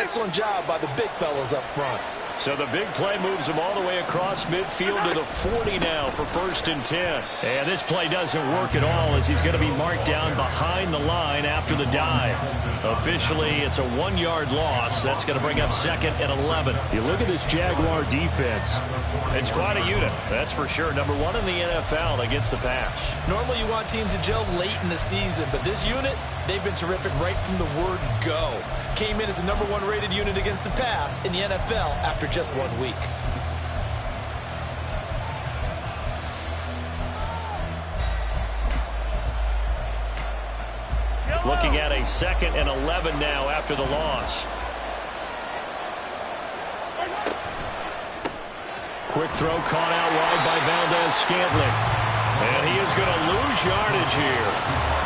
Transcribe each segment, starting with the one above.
Excellent job by the big fellas up front. So the big play moves him all the way across midfield to the 40 now for 1st and 10. And this play doesn't work at all as he's going to be marked down behind the line after the dive. Officially, it's a 1-yard loss. That's going to bring up 2nd and 11. You look at this Jaguar defense. It's quite a unit, that's for sure. Number 1 in the NFL against the pass. Normally you want teams to gel late in the season, but this unit, they've been terrific right from the word go. Came in as the number 1 rated unit against the pass in the NFL after just 1 week. Looking at a 2nd and 11 now after the loss. Quick throw caught out wide by Valdez-Scantling. And he is going to lose yardage here.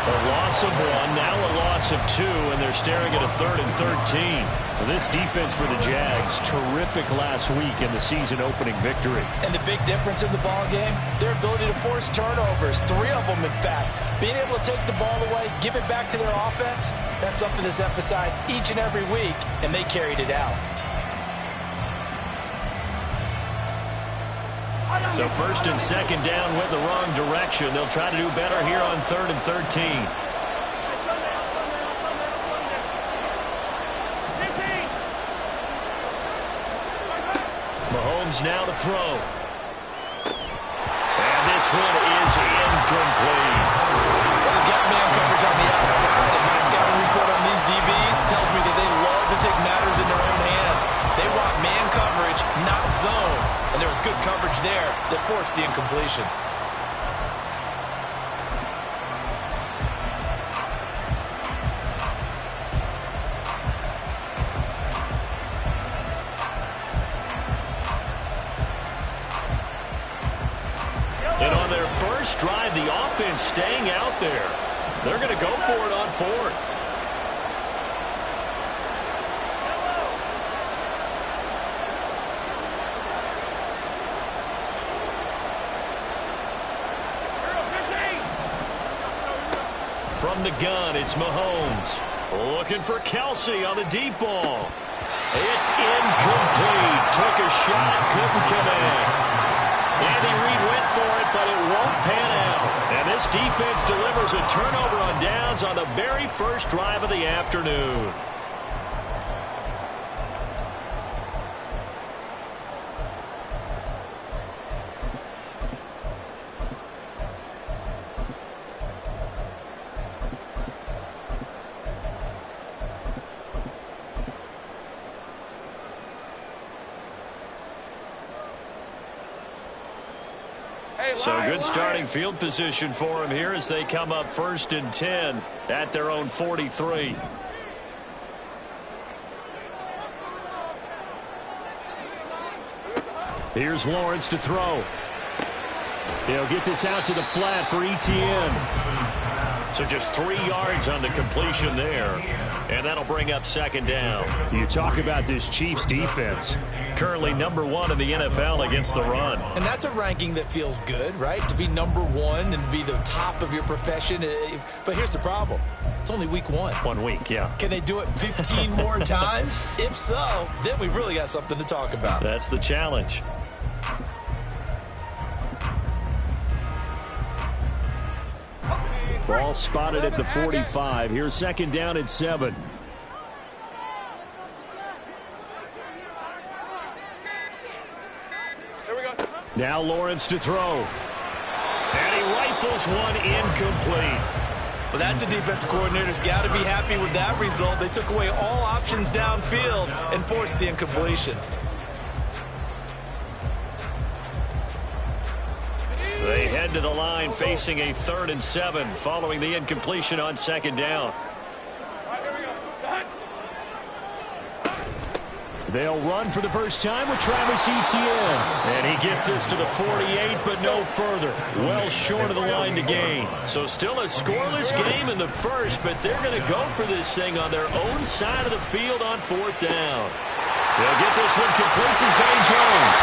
A loss of 1, now a loss of 2, and they're staring at a 3rd and 13. Well, this defense for the Jags, terrific last week in the season-opening victory. And the big difference in the ball game, their ability to force turnovers, 3 of them, in fact. Being able to take the ball away, give it back to their offense, that's something that's emphasized each and every week, and they carried it out. So 1st and 2nd down went the wrong direction. They'll try to do better here on 3rd and 13. Mahomes now to throw. And this one is incomplete. Well, they've got man coverage on the outside, and my scouting report on these DBs tells me that they love to take matters in their own hands. They want man coverage, not zone. And there was good coverage there that forced the incompletion. And on their first drive, the offense staying out there. They're going to go for it on 4th. From the gun, it's Mahomes. Looking for Kelsey on the deep ball. It's incomplete. Took a shot, couldn't connect. Andy Reid went for it, but it won't pan out. And this defense delivers a turnover on downs on the very first drive of the afternoon. So good starting field position for him here as they come up 1st and 10 at their own 43. Here's Lawrence to throw. He'll get this out to the flat for Etienne. So just 3 yards on the completion there. And that'll bring up 2nd down. You talk about this Chiefs defense. Currently number 1 in the NFL against the run. And that's a ranking that feels good, right? To be number 1 and be the top of your profession. But here's the problem. It's only week 1. 1 week, yeah. Can they do it 15 more times? If so, then we really got something to talk about. That's the challenge. Ball spotted at the 45. Here's 2nd down and 7. Now Lawrence to throw. And he rifles one incomplete. Well, that's a defensive coordinator's got to be happy with that result. They took away all options downfield and forced the incompletion. They head to the line facing a 3rd and 7 following the incompletion on 2nd down. They'll run for the first time with Travis Etienne. And he gets this to the 48, but no further. Well short of the line to gain. So still a scoreless game in the first, but they're going to go for this thing on their own side of the field on 4th down. They'll get this one complete to Zay Jones.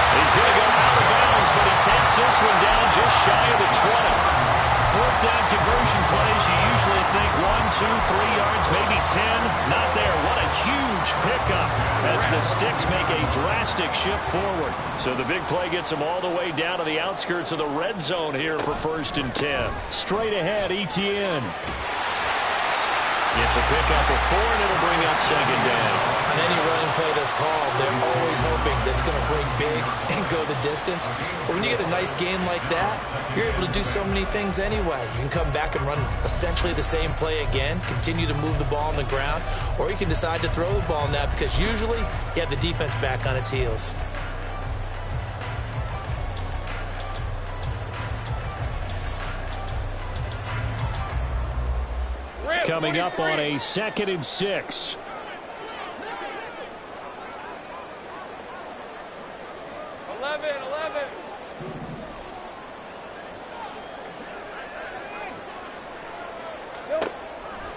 He's going to go out of bounds, but he takes this one down just shy of the 20. 4th down conversion plays, you usually think 1, 2, 3 yards, maybe 10. Not there. What a huge pick pickup as the Sticks make a drastic shift forward. So the big play gets them all the way down to the outskirts of the red zone here for 1st and 10. Straight ahead, Etienne. It's a pickup of 4, and it'll bring up 2nd down. On any running play that's called, they're always hoping that it's going to bring big and go the distance. But when you get a nice game like that, you're able to do so many things anyway. You can come back and run essentially the same play again, continue to move the ball on the ground, or you can decide to throw the ball now because usually you have the defense back on its heels. Coming up on a 2nd and 6.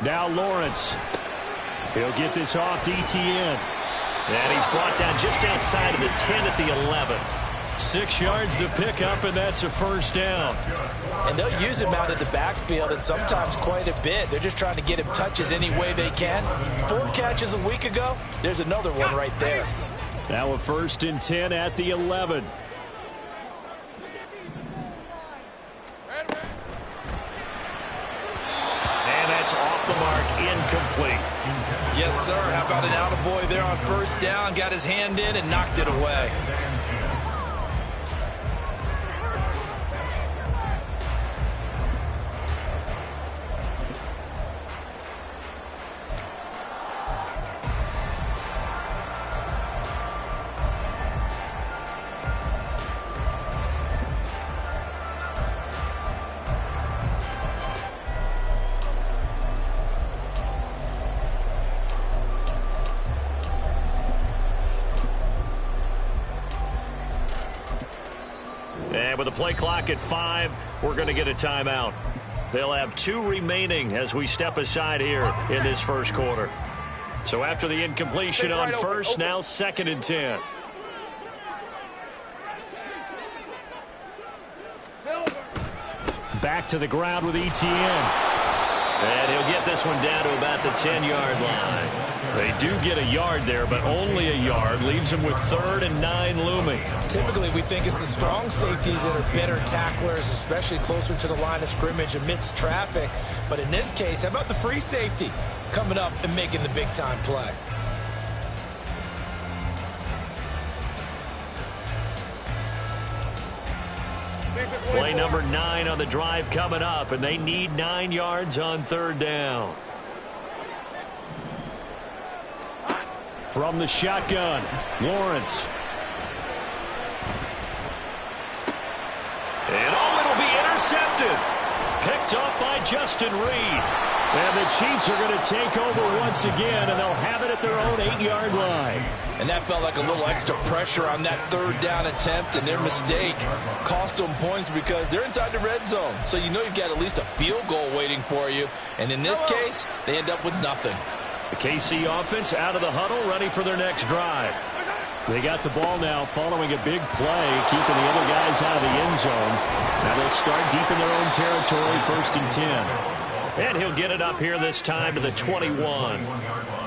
Now Lawrence. He'll get this off to Etienne. And he's brought down just outside of the 10 at the 11. 6 yards to pick up, and that's a 1st down. And they'll use him out of the backfield, and sometimes quite a bit. They're just trying to get him touches any way they can. 4 catches a week ago. There's another one right there. Now a 1st and 10 at the 11. And that's off the mark, incomplete. Yes, sir. How about an attaboy there on 1st down? Got his hand in and knocked it away. And with the play clock at 5, we're going to get a timeout. They'll have 2 remaining as we step aside here in this 1st quarter. So after the incompletion on 1st, now 2nd and 10. Back to the ground with Etienne. And he'll get this one down to about the 10-yard line. They do get a yard there, but only a yard. Leaves them with 3rd and 9 looming. Typically, we think it's the strong safeties that are better tacklers, especially closer to the line of scrimmage amidst traffic. But in this case, how about the free safety coming up and making the big-time play? Play number 9 on the drive coming up, and they need 9 yards on 3rd down. From the shotgun, Lawrence. And it'll be intercepted. Picked off by Justin Reed. And the Chiefs are going to take over once again, and they'll have it at their own 8-yard line. And that felt like a little extra pressure on that 3rd down attempt, and their mistake cost them points because they're inside the red zone. So you know you've got at least a field goal waiting for you. And in this case, they end up with nothing. The KC offense out of the huddle, ready for their next drive. They got the ball now following a big play, keeping the other guys out of the end zone. Now they'll start deep in their own territory, 1st and 10. And he'll get it up here this time to the 21.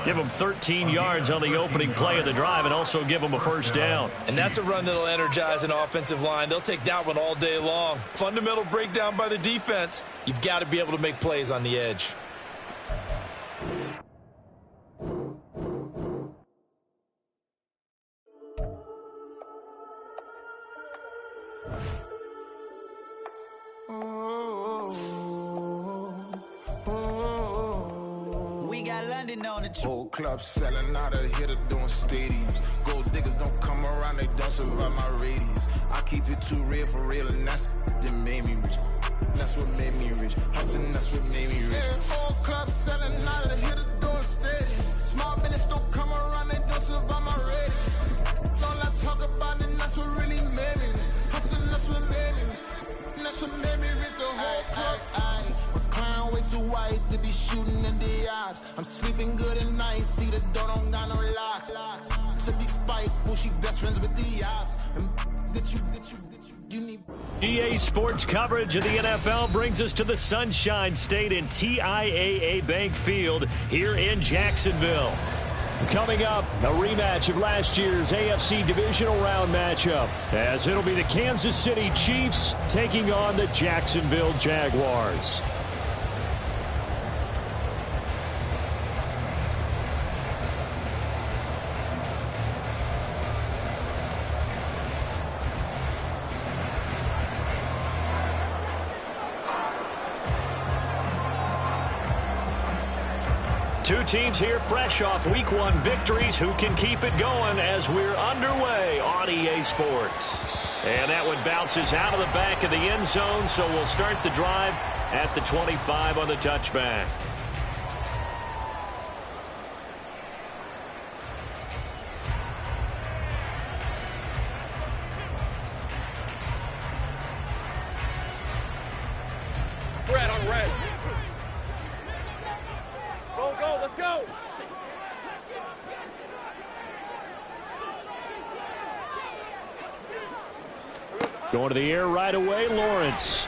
Give him 13 yards on the opening play of the drive and also give him a 1st down. And that's a run that'll energize an offensive line. They'll take that one all day long. Fundamental breakdown by the defense. You've got to be able to make plays on the edge. Whole club selling out of hitter doing stadiums. Gold diggers don't come around, they don't survive my radius. I keep it too real for real, and that's that made me rich. That's what made me rich. Hustling, that's what made me rich. Whole club selling out of hitters doing stadiums. Small business don't come around, they don't survive my radius. All I talk about, and that's what really made me rich. Hustling, that's what made me rich. That's what made me rich. The whole club. Clown way too white to be shooting in the eyes. I'm sleeping good at night. See the door don't got no locks. To be spiteful, she best friends with the ops. You need. EA Sports coverage of the NFL brings us to the Sunshine State in TIAA Bank Field here in Jacksonville. Coming up, a rematch of last year's AFC Divisional Round matchup, as it'll be the Kansas City Chiefs taking on the Jacksonville Jaguars. Two teams here fresh off Week 1 victories. Who can keep it going as we're underway on EA Sports? And that one bounces out of the back of the end zone, so we'll start the drive at the 25 on the touchback. Red on red. Go, let's go. Going to the air right away, Lawrence.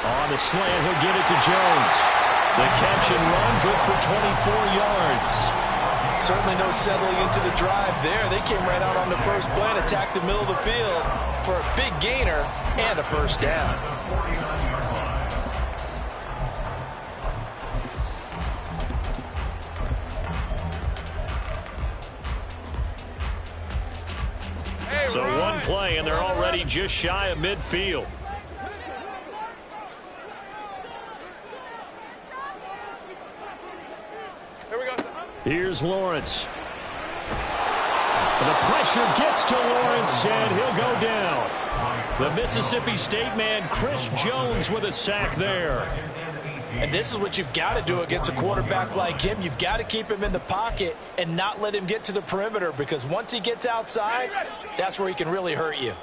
On the slant, he'll get it to Jones. The catch and run, good for 24 yards. Certainly no settling into the drive there. They came right out on the first play and attacked the middle of the field for a big gainer and a first down. So one play, and they're already just shy of midfield. Here we go. Here's Lawrence. The pressure gets to Lawrence, and he'll go down. The Mississippi State man, Chris Jones, with a sack there. And this is what you've got to do against a quarterback like him. You've got to keep him in the pocket and not let him get to the perimeter, because once he gets outside, that's where he can really hurt you.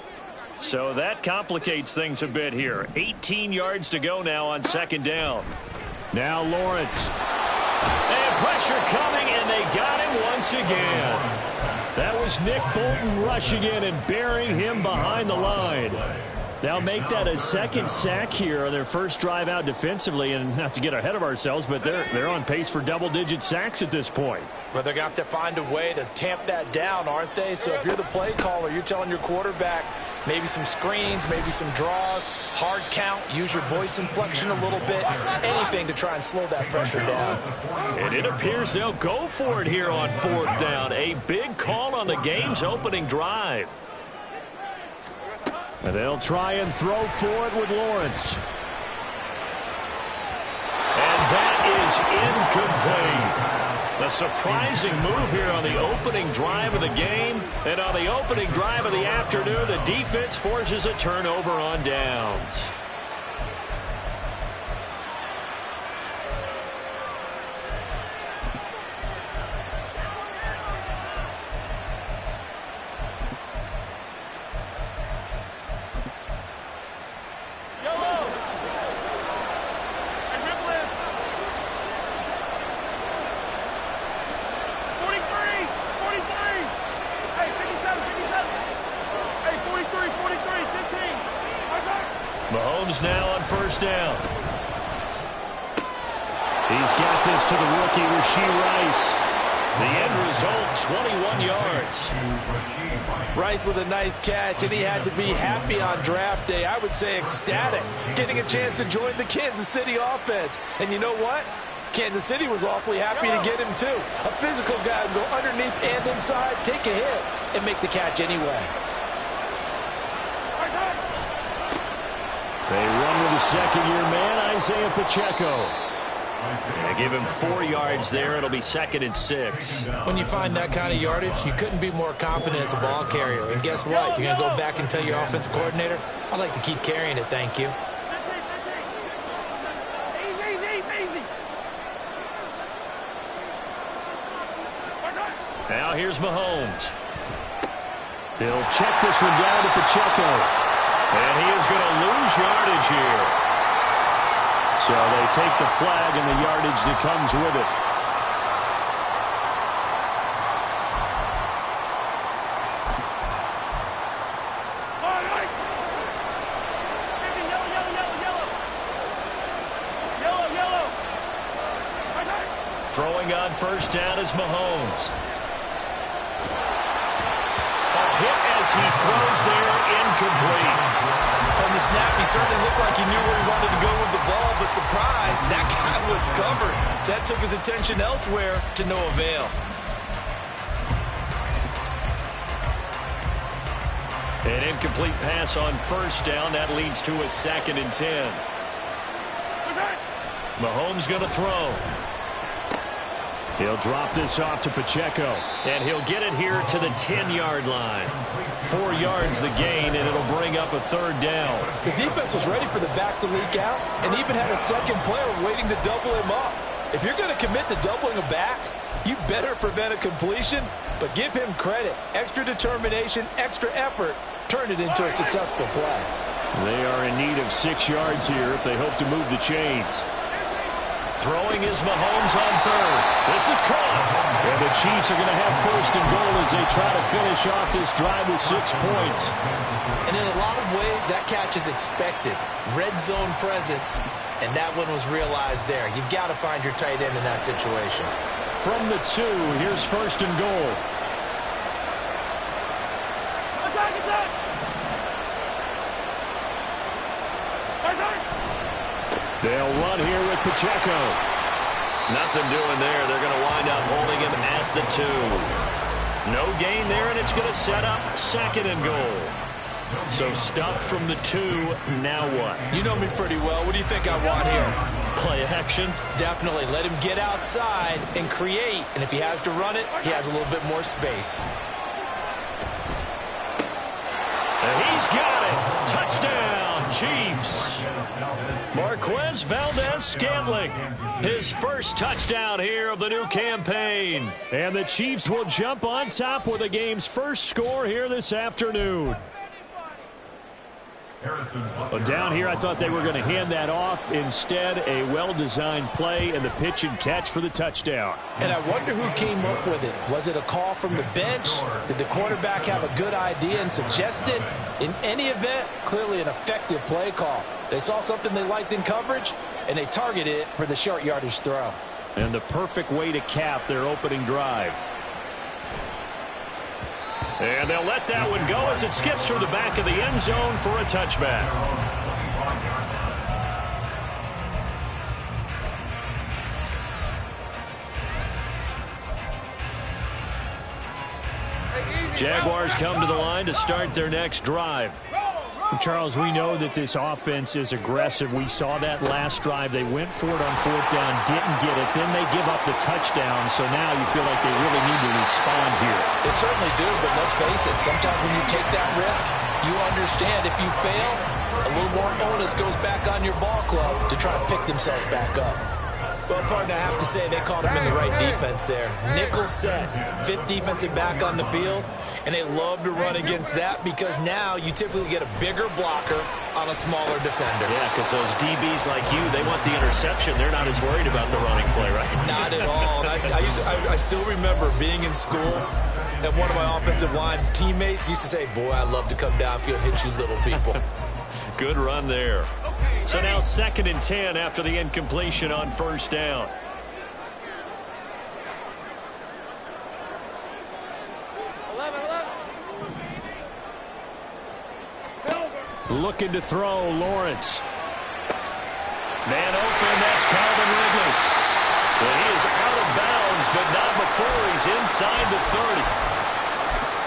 So that complicates things a bit here. 18 yards to go now on second down. Now Lawrence. And pressure coming, and they got him once again. That was Nick Bolton rushing in and burying him behind the line. They'll make that a second sack here on their first drive out defensively, and not to get ahead of ourselves, but they're on pace for double-digit sacks at this point. Well, they're going to have to find a way to tamp that down, aren't they? So if you're the play caller, you're telling your quarterback maybe some screens, maybe some draws, hard count, use your voice inflection a little bit, anything to try and slow that pressure down. And it appears they'll go for it here on fourth down. A big call on the game's opening drive. And they'll try and throw for it with Lawrence. And that is incomplete. A surprising move here on the opening drive of the game. And on the opening drive of the afternoon, the defense forces a turnover on downs. Mahomes now on first down. He's got this to the rookie, Rashee Rice. The end result, 21 yards. Rice with a nice catch, and he had to be happy on draft day. I would say ecstatic, getting a chance to join the Kansas City offense. And you know what? Kansas City was awfully happy to get him, too. A physical guy would go underneath and inside, take a hit, and make the catch anyway. They run with the second-year man, Isaiah Pacheco. They give him 4 yards there. It'll be 2nd and 6. When you find that kind of yardage, you couldn't be more confident as a ball carrier. And guess what? You're going to go back and tell your offensive coordinator, I'd like to keep carrying it, thank you. Now here's Mahomes. He'll check this one down to Pacheco. And he is going to lose yardage here. So they take the flag and the yardage that comes with it. Throwing on first down is Mahomes. A hit as he throws there, incomplete. From the snap, he certainly looked like he knew where he wanted to go with the ball, but surprise, that guy was covered. So that took his attention elsewhere to no avail. An incomplete pass on first down. That leads to a 2nd and 10. Mahomes going to throw. He'll drop this off to Pacheco, and he'll get it here to the 10-yard line. 4 yards the gain, and it'll bring up a 3rd down. The defense was ready for the back to leak out and even had a second player waiting to double him up. If you're going to commit to doubling a back, you better prevent a completion, but give him credit. Extra determination, extra effort, turn it into a successful play. They are in need of 6 yards here if they hope to move the chains. Throwing is Mahomes on 3rd. This is caught. And the Chiefs are going to have 1st and goal as they try to finish off this drive with 6 points. And in a lot of ways, that catch is expected. Red zone presence, and that one was realized there. You've got to find your tight end in that situation. From the 2, here's 1st and goal. They'll run here with Pacheco. Nothing doing there. They're going to wind up holding him at the 2. No gain there, and it's going to set up 2nd and goal. So stuffed from the 2. Now what? You know me pretty well. What do you think I want here? Play action? Definitely. Let him get outside and create. And if he has to run it, he has a little bit more space. And he's got it. Touchdown, Chiefs. Marquez Valdez-Scantling, his first touchdown here of the new campaign. And the Chiefs will jump on top with the game's first score here this afternoon. Well, down here, I thought they were going to hand that off. Instead, a well-designed play and the pitch and catch for the touchdown. And I wonder who came up with it. Was it a call from the bench? Did the quarterback have a good idea and suggest it? In any event, clearly an effective play call. They saw something they liked in coverage, and they targeted it for the short yardage throw. And the perfect way to cap their opening drive. And they'll let that one go as it skips through the back of the end zone for a touchback. Jaguars come to the line to start their next drive. Charles, we know that this offense is aggressive. We saw that last drive. They went for it on 4th down, didn't get it. Then they give up the touchdown. So now you feel like they really need to respond here. They certainly do, but let's face it. Sometimes when you take that risk, you understand if you fail, a little more onus goes back on your ball club to try to pick themselves back up. Well, partner, I have to say they caught him in the right defense there. Nickel set, 5th defensive back on the field. And they love to run against that because now you typically get a bigger blocker on a smaller defender. Yeah, because those DBs like you, they want the interception. They're not as worried about the running play, right? Not at all. And I still remember being in school, and one of my offensive line teammates used to say, boy, I love to come downfield and hit you little people. Good run there. So now 2nd and 10 after the incompletion on 1st down. Looking to throw, Lawrence. Man open, that's Calvin Ridley. Well, he is out of bounds, but not before he's inside the 30.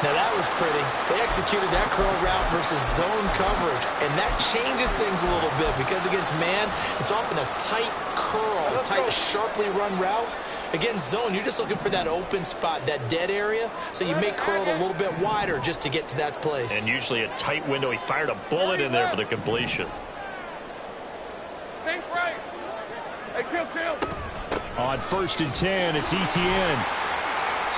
Now that was pretty. They executed that curl route versus zone coverage, and that changes things a little bit because against man, it's often a tight curl, a tight, sharply run route. Against zone, you're just looking for that open spot, that dead area, so you may curl it a little bit wider just to get to that place. And usually a tight window. He fired a bullet in there for the completion. Think right. Hey, kill. On 1st and 10, it's Etienne.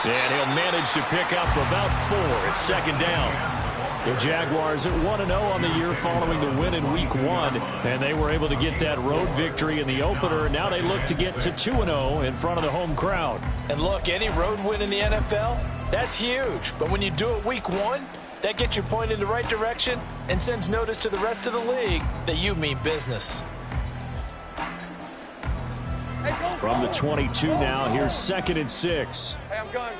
And he'll manage to pick up about 4. It's 2nd down. The Jaguars at 1-0 on the year following the win in Week 1, and they were able to get that road victory in the opener. Now they look to get to 2-0 in front of the home crowd. And look, any road win in the NFL, that's huge. But when you do it Week 1, that gets you pointed in the right direction and sends notice to the rest of the league that you mean business. From the 22 now, here's 2nd and 6. Hey, I'm gun.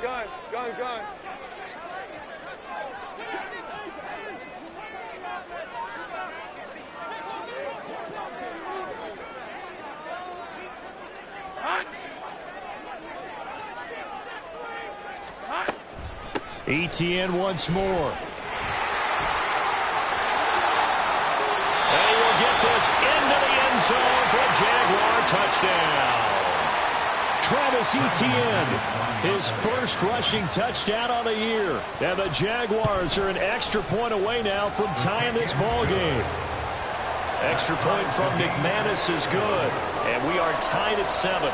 Etienne once more. And he will get this into the end zone for a Jaguar touchdown. Travis Etienne, his first rushing touchdown on the year. And the Jaguars are an extra point away now from tying this ball game. Extra point from McManus is good. And we are tied at 7.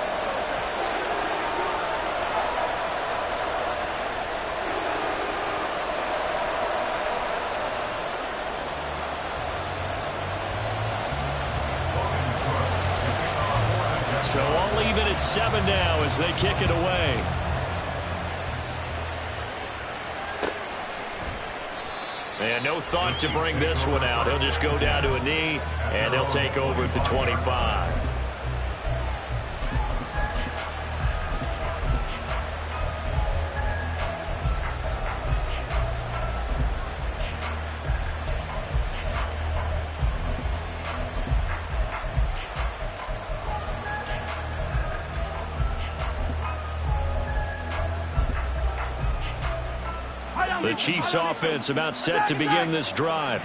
So all even at 7 now as they kick it away. And no thought to bring this one out. He'll just go down to a knee, and he'll take over at the 25. The Chiefs offense about set to begin this drive.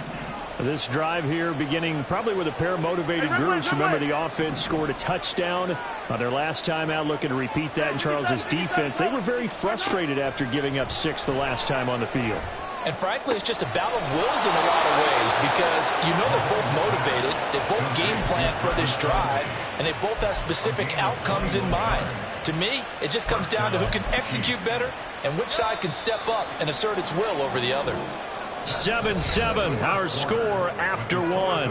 This drive here beginning probably with a pair of motivated groups. Remember, the offense scored a touchdown on their last time out, looking to repeat that in Charles's defense. They were very frustrated after giving up 6 the last time on the field. And frankly, it's just a battle of wills in a lot of ways because you know they're both motivated, they both game plan for this drive, and they both have specific outcomes in mind. To me, it just comes down to who can execute better and which side can step up and assert its will over the other. 7-7, our score after 1.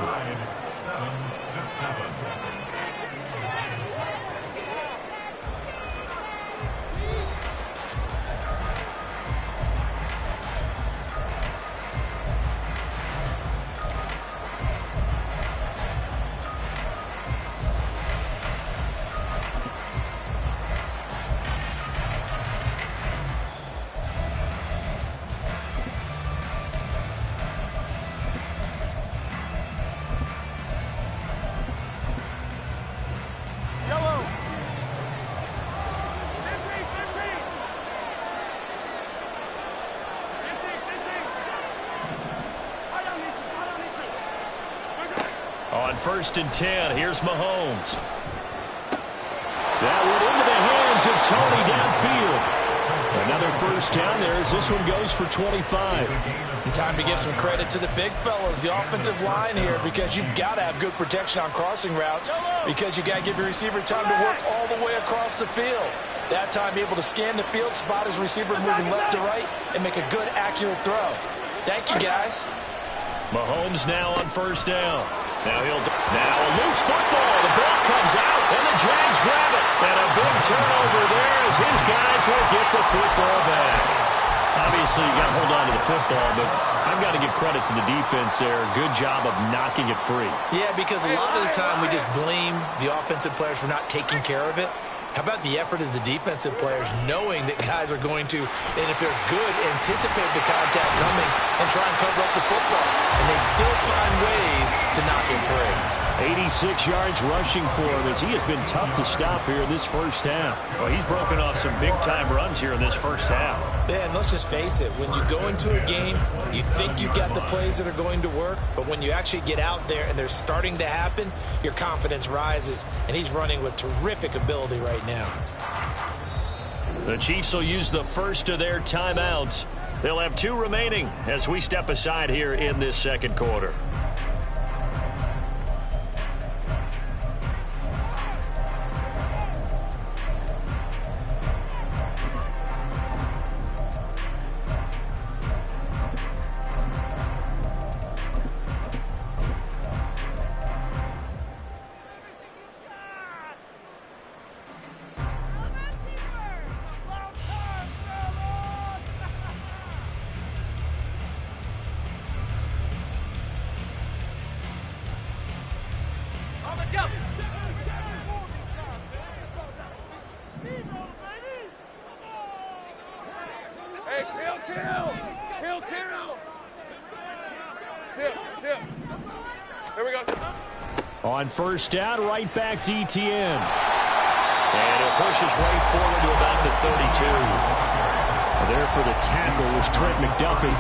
On 1st and 10, here's Mahomes. That went into the hands of Tony downfield. Another first down there as this one goes for 25. And time to give some credit to the big fellas, the offensive line here, because you've got to have good protection on crossing routes because you got to give your receiver time to work all the way across the field. That time, be able to scan the field, spot his receiver moving left to right, and make a good, accurate throw. Thank you, guys. Mahomes now on 1st down. Now a loose football. The ball comes out, and the Jags grab it. And a big turnover there as his guys will get the football back. Obviously, you got to hold on to the football, but I've got to give credit to the defense there. Good job of knocking it free. Yeah, because a lot of the time we just blame the offensive players for not taking care of it. How about the effort of the defensive players knowing that guys are going to, and if they're good, anticipate the contact coming and try and cover up the football. And they still find ways to knock it free. 86 yards rushing for him as he has been tough to stop here in this first half. Well, he's broken off some big-time runs here in this first half. Yeah, and let's just face it. When you go into a game, you think you've got the plays that are going to work, but when you actually get out there and they're starting to happen, your confidence rises, and he's running with terrific ability right now. The Chiefs will use the first of their timeouts. They'll have 2 remaining as we step aside here in this second quarter. Tip. Here we go. On first down, right back to Etienne. And he'll push his way forward to about the 32. There for the tackle was Trent McDuffie.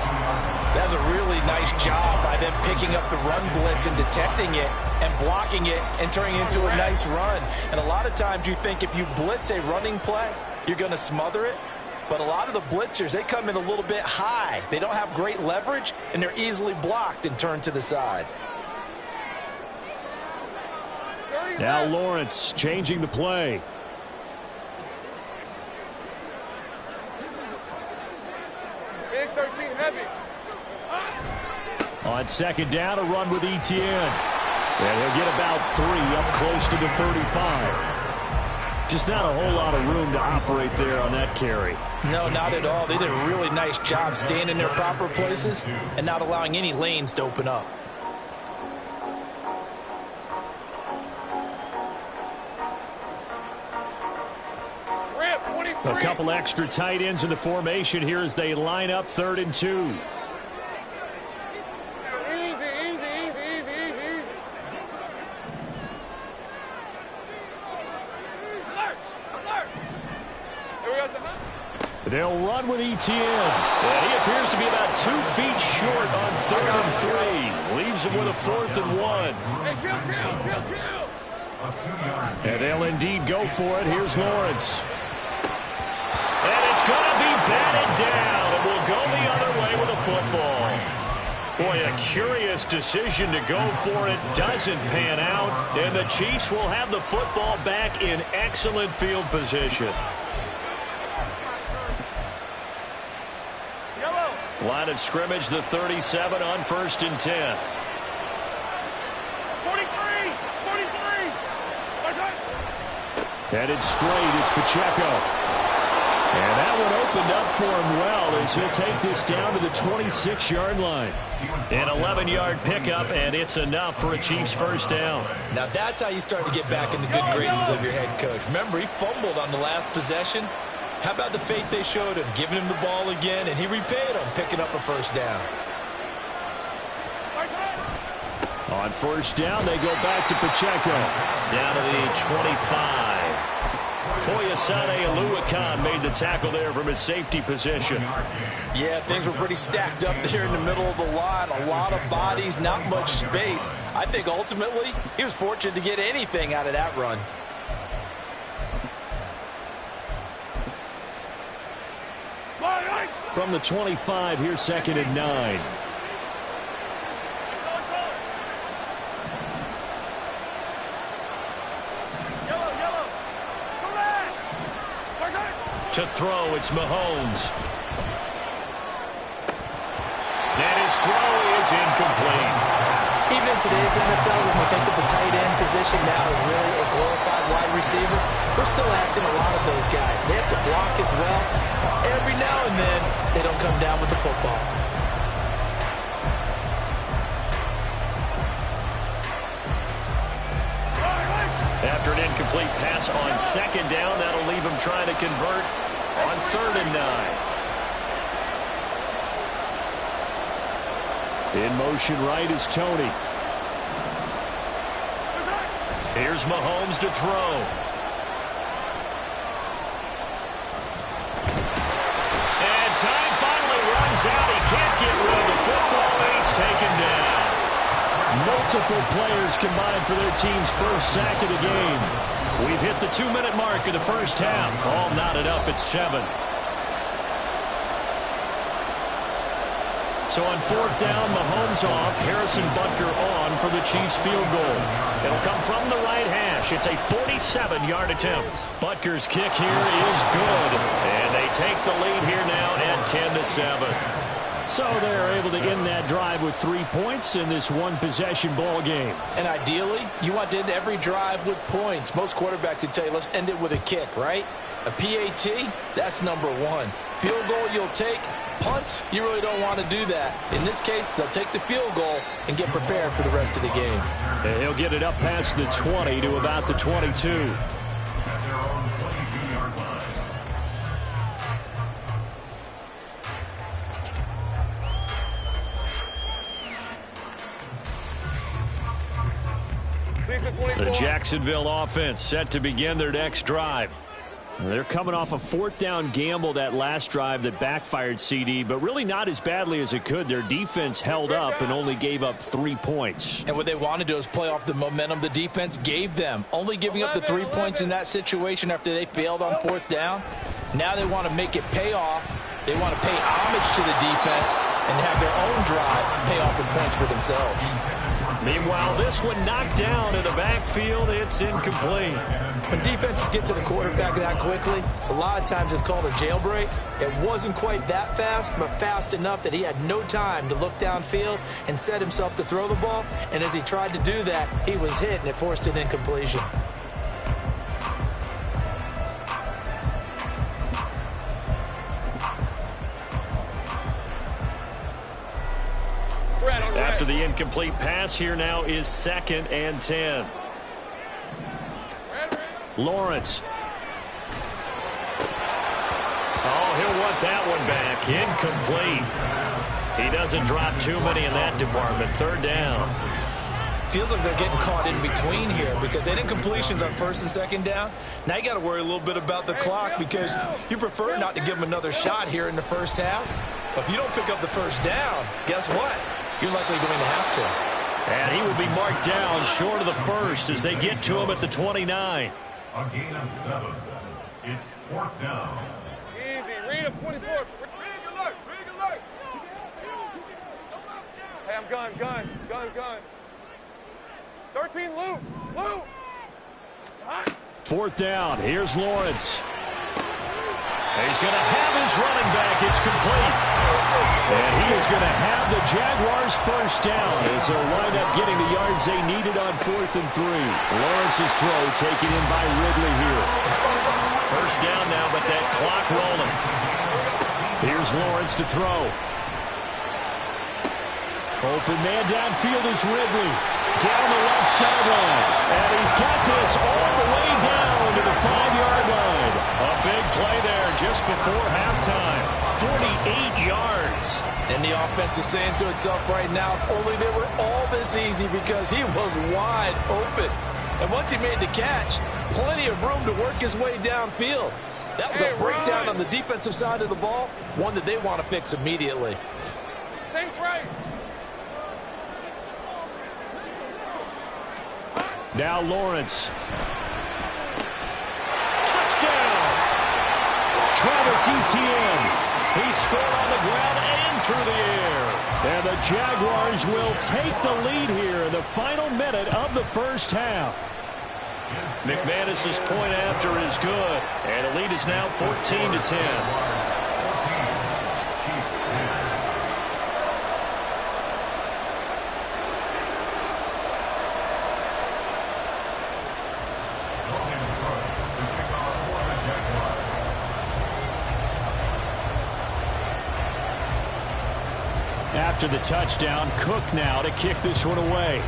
That's a really nice job by them picking up the run blitz and detecting it and blocking it and turning it into a nice run. And a lot of times you think if you blitz a running play, you're going to smother it. But a lot of the blitzers, they come in a little bit high. They don't have great leverage, and they're easily blocked and turned to the side. Now Lawrence changing the play. Big 13 heavy. On second down, a run with Etienne. And he'll get about 3 up close to the 35. Just not a whole lot of room to operate there on that carry. No, not at all. They did a really nice job staying in their proper places and not allowing any lanes to open up. A couple extra tight ends in the formation here as they line up 3rd and 2. They'll run with Etienne. And he appears to be about 2 feet short on 3rd and 3. Leaves him with a 4th and 1. And they'll indeed go for it. Here's Lawrence. And it's going to be batted down. And we'll go the other way with a football. Boy, a curious decision to go for it. Doesn't pan out. And the Chiefs will have the football back in excellent field position. Line of scrimmage, the 37 on 1st and 10. 43. Headed straight, it's Pacheco. And that one opened up for him well as he'll take this down to the 26-yard line. An 11-yard pickup, and it's enough for a Chiefs first down. Now that's how you start to get back in the good graces of your head coach. Remember, he fumbled on the last possession. How about the faith they showed him, giving him the ball again, and he repaid them, picking up a first down. On first down, they go back to Pacheco. Down to the 25. Foyesade Oluwakan made the tackle there from his safety position. Yeah, things were pretty stacked up there in the middle of the line. A lot of bodies, not much space. I think ultimately he was fortunate to get anything out of that run. From the 25, here's 2nd and 9. To throw, it's Mahomes. And his throw is incomplete. Even in today's NFL, when we think of the tight end position now as really a glorified wide receiver, we're still asking a lot of those guys. They have to block as well. Every now and then, they don't come down with the football. After an incomplete pass on 2nd down, that'll leave him trying to convert on 3rd and 9. In motion right is Tony. Here's Mahomes to throw. And time finally runs out. He can't get rid of the football, and he's taken down. Multiple players combined for their team's first sack of the game. We've hit the 2-minute mark of the first half. All knotted up at 7. So on 4th down, Mahomes off, Harrison Butker on for the Chiefs field goal. It'll come from the right hash. It's a 47-yard attempt. Butker's kick here is good. And they take the lead here now at 10-7. So they're able to end that drive with 3 points in this one-possession ball game. And ideally, you want to end every drive with points. Most quarterbacks would tell you, let's end it with a kick, right? A PAT, that's number 1. Field goal you'll take. Punts, you really don't want to do that. In this case, they'll take the field goal and get prepared for the rest of the game. And he'll get it up past the 20 to about the 22. The Jacksonville offense set to begin their next drive. They're coming off a 4th down gamble that last drive that backfired, CD, but really not as badly as it could. Their defense held up and only gave up 3 points. And what they wanted to do is play off the momentum the defense gave them. Only giving up the 3 points in that situation after they failed on 4th down. Now they want to make it pay off. They want to pay homage to the defense and have their own drive pay off with points for themselves. Meanwhile, this one knocked down in the backfield. It's incomplete. When defenses get to the quarterback that quickly, a lot of times it's called a jailbreak. It wasn't quite that fast, but fast enough that he had no time to look downfield and set himself to throw the ball. And as he tried to do that, he was hit, and it forced an incompletion. After the incomplete pass, here now is 2nd and 10. Lawrence. Oh, he'll want that one back. Incomplete. He doesn't drop too many in that department. 3rd down. Feels like they're getting caught in between here because they did incompletions on 1st and 2nd down. Now you got to worry a little bit about the clock because you prefer not to give them another shot here in the first half. But if you don't pick up the 1st down, guess what? You're likely going to have to. And he will be marked down short of the 1st as they get to him at the 29. A gain of 7. It's 4th down. Easy. Read him, 24. Read alert. Read alert. Hey, I'm gun. 13, Lou. 4th down. Here's Lawrence. He's going to have his running back. It's complete. And he is going to have the Jaguars' 1st down as they'll wind up getting the yards they needed on 4th and 3. Lawrence's throw taken in by Ridley here. 1st down now, but that clock rolling. Here's Lawrence to throw. Open man downfield is Ridley. Down the left sideline. And he's got this all the way down to the 5-yard line. A big play there just before halftime. 48 yards. And the offense is saying to itself right now, only they were all this easy because he was wide open. And once he made the catch, plenty of room to work his way downfield. That was a breakdown on the defensive side of the ball, one that they want to fix immediately. Sink right. Now Lawrence. Touchdown! Travis Etienne. He scored on the ground and through the air. And the Jaguars will take the lead here in the final minute of the 1st half. McManus's point after is good. And the lead is now 14-10. After the touchdown, Cook now to kick this one away.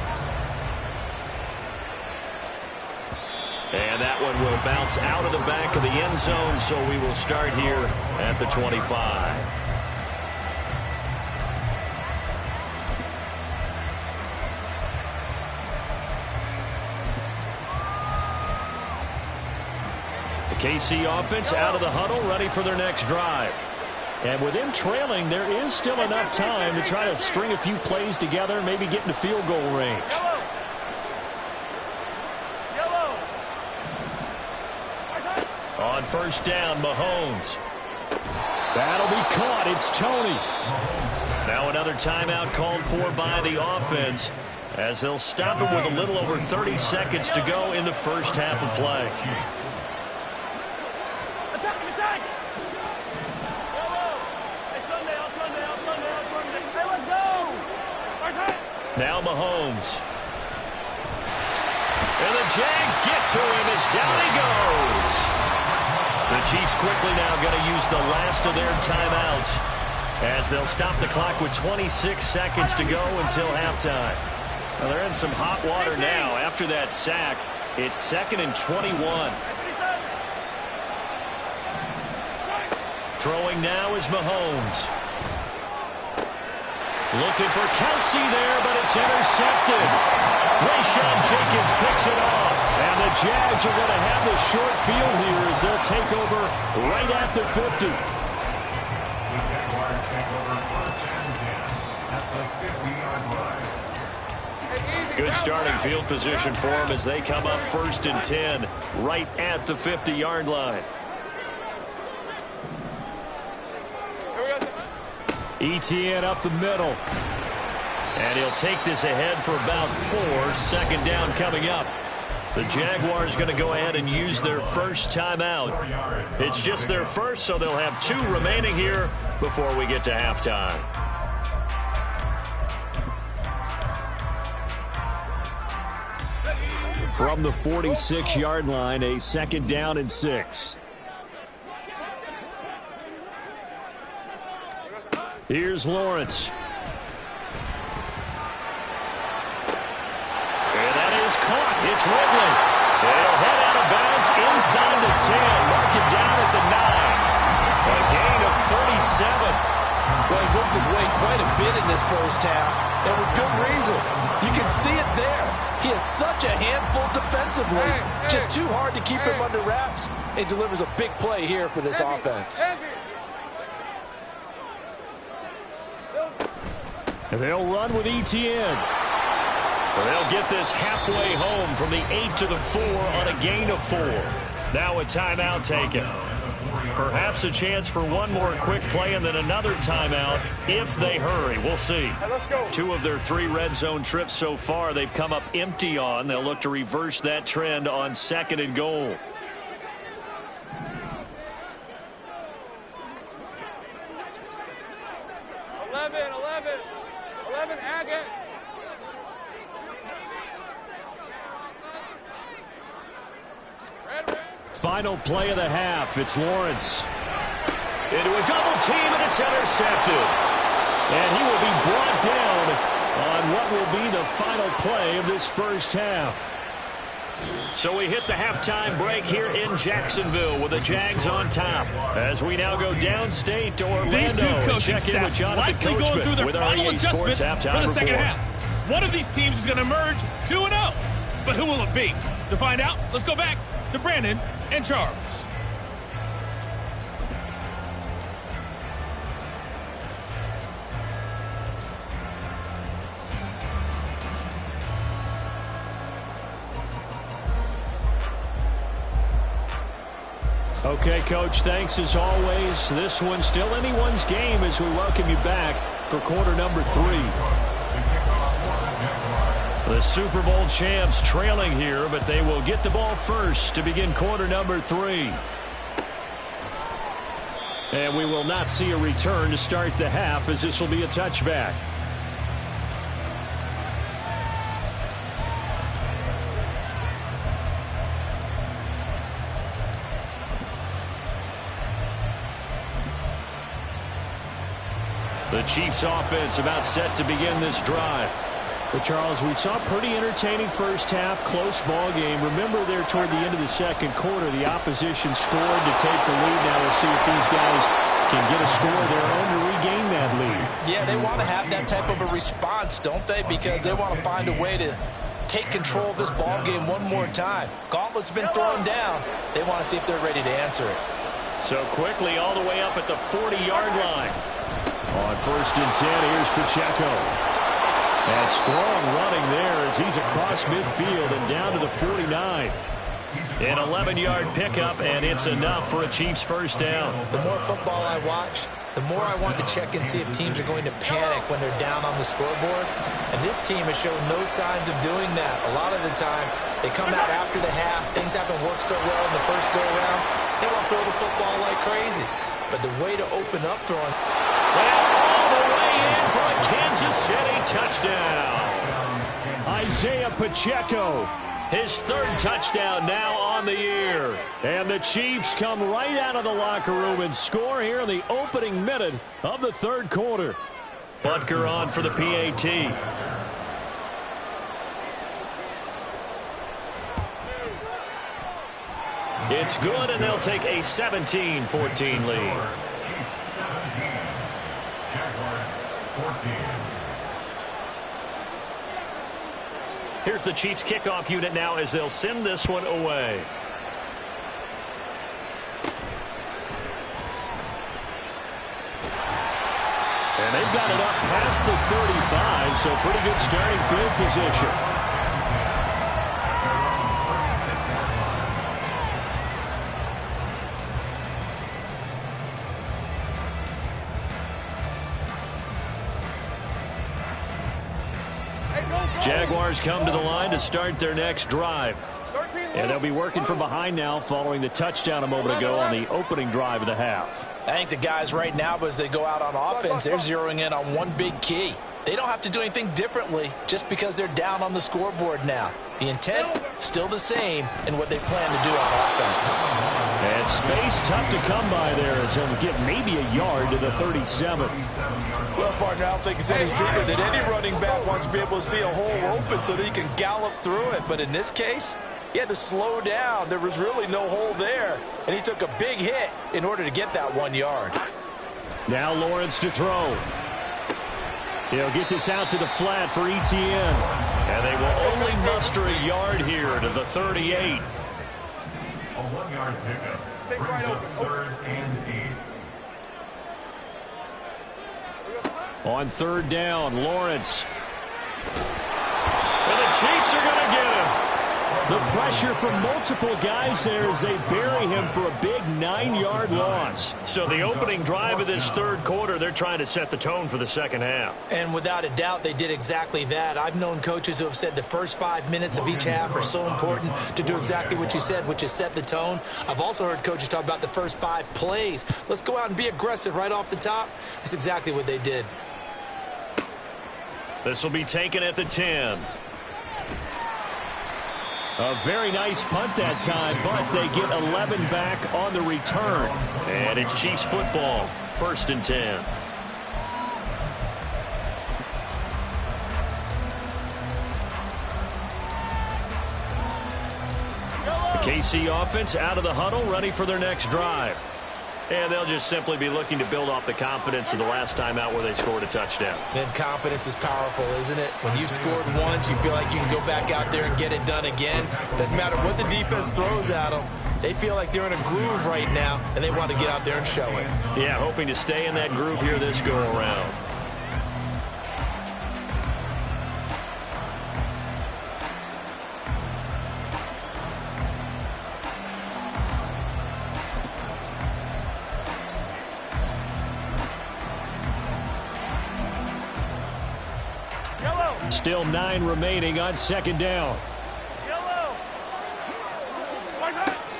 And that one will bounce out of the back of the end zone, so we will start here at the 25. The KC offense out of the huddle, ready for their next drive. And with them trailing, there is still enough time to try to string a few plays together, maybe get into field goal range. On 1st down, Mahomes. That'll be caught. It's Tony. Now another timeout called for by the offense as they'll stop it with a little over 30 seconds to go in the 1st half of play. Now Mahomes. And the Jags get to him as down he goes. The Chiefs quickly now going to use the last of their timeouts as they'll stop the clock with 26 seconds to go until halftime. Well, they're in some hot water now. After that sack, it's 2nd and 21. Throwing now is Mahomes. Looking for Kelsey there, but it's intercepted. Rayshawn Jenkins picks it off. And the Jags are going to have the short field here as they'll take over right at the 50. The Jaguars take over first and 10 at the 50-yard line. Good starting field position for them as they come up first and 10 right at the 50-yard line. ETN up the middle. And he'll take this ahead for about 4. Second down coming up. The Jaguars going to go ahead and use their first timeout. It's just their first, so they'll have 2 remaining here before we get to halftime. From the 46-yard line, a second down and 6. Here's Lawrence. And that is caught. It's Ridley. They'll head out of bounds inside the 10. Mark it down at the 9. A gain of 37. Well, he worked his way quite a bit in this first half, and with good reason. You can see it there. He is such a handful defensively. Just too hard to keep him under wraps. He delivers a big play here for this offense. And they'll run with ETN. They'll get this halfway home from the 8 to the 4 on a gain of 4. Now a timeout taken. Perhaps a chance for one more quick play and then another timeout if they hurry. We'll see. Let's go. 2 of their 3 red zone trips so far they've come up empty on. They'll look to reverse that trend on second and goal. Agate. Final play of the half. It's Lawrence. Into a double team, and it's intercepted. And he will be brought down on what will be the final play of this first half. So we hit the halftime break here in Jacksonville with the Jags on top. As we now go downstate to Orlando. These two coaching check in with staffs Jonathan likely going through their with final REA adjustments Sports for halftime the second report. half. One of these teams is going to emerge 2-0. But who will it be? To find out, let's go back to Brandon and Charles. Okay, Coach, thanks as always. This one's still anyone's game as we welcome you back for quarter number 3. The Super Bowl champs trailing here, but they will get the ball first to begin quarter number 3. And we will not see a return to start the half as this will be a touchback. The Chiefs offense about set to begin this drive. But Charles, we saw a pretty entertaining first half, close ball game. Remember there toward the end of the second quarter, the opposition scored to take the lead. Now we'll see if these guys can get a score of their own to regain that lead. Yeah, they want to have that type of a response, don't they? Because they want to find a way to take control of this ball game one more time. Gauntlet's been thrown down. They want to see if they're ready to answer it. So quickly all the way up at the 40-yard line. On first and 10, here's Pacheco. And strong running there as he's across midfield and down to the 49. An 11-yard pickup, and it's enough for a Chiefs first down. The more football I watch, the more I want to check and see if teams are going to panic when they're down on the scoreboard. And this team has shown no signs of doing that. A lot of the time, they come out after the half. Things haven't worked so well in the first go-around. They want to throw the football like crazy. But the way to open up throwing... All the way in for a Kansas City touchdown. Isaiah Pacheco. His third touchdown now on the year. And the Chiefs come right out of the locker room and score here in the opening minute of the third quarter. Butker on for the PAT. It's good, and they'll take a 17-14 lead. Jaguars 14. Here's the Chiefs kickoff unit now as they'll send this one away. And they've got it up past the 35, so pretty good starting field position. Jaguars come to the line to start their next drive. And they'll be working from behind now following the touchdown a moment ago on the opening drive of the half. I think the guys right now, as they go out on offense, they're zeroing in on one big key. They don't have to do anything differently just because they're down on the scoreboard now. The intent, still the same in what they plan to do on offense. And space tough to come by there as he'll get maybe a yard to the 37. Well, partner, I don't think it's any secret that any running back wants to be able to see a hole open so that he can gallop through it. But in this case, he had to slow down. There was really no hole there, and he took a big hit in order to get that 1 yard. Now Lawrence to throw. He'll get this out to the flat for Etienne. And they will only muster a yard here to the 38. A 1-yard pickup. Brings up 3rd and 8. On 3rd down, Lawrence. And the Chiefs are going to get him. The pressure from multiple guys there as they bury him for a big 9-yard loss. So the opening drive of this third quarter, they're trying to set the tone for the second half. And without a doubt, they did exactly that. I've known coaches who have said the first 5 minutes of each half are so important to do exactly what you said, which is set the tone. I've also heard coaches talk about the first 5 plays. Let's go out and be aggressive right off the top. That's exactly what they did. This will be taken at the 10. A very nice punt that time, but they get 11 back on the return. And it's Chiefs football, 1st and 10. The KC offense out of the huddle, ready for their next drive. And they'll just simply be looking to build off the confidence of the last time out where they scored a touchdown. Then confidence is powerful, isn't it? When you've scored once, you feel like you can go back out there and get it done again. Doesn't matter what the defense throws at them. They feel like they're in a groove right now, and they want to get out there and show it. Yeah, hoping to stay in that groove here this go-around. Still 9 remaining on 2nd down.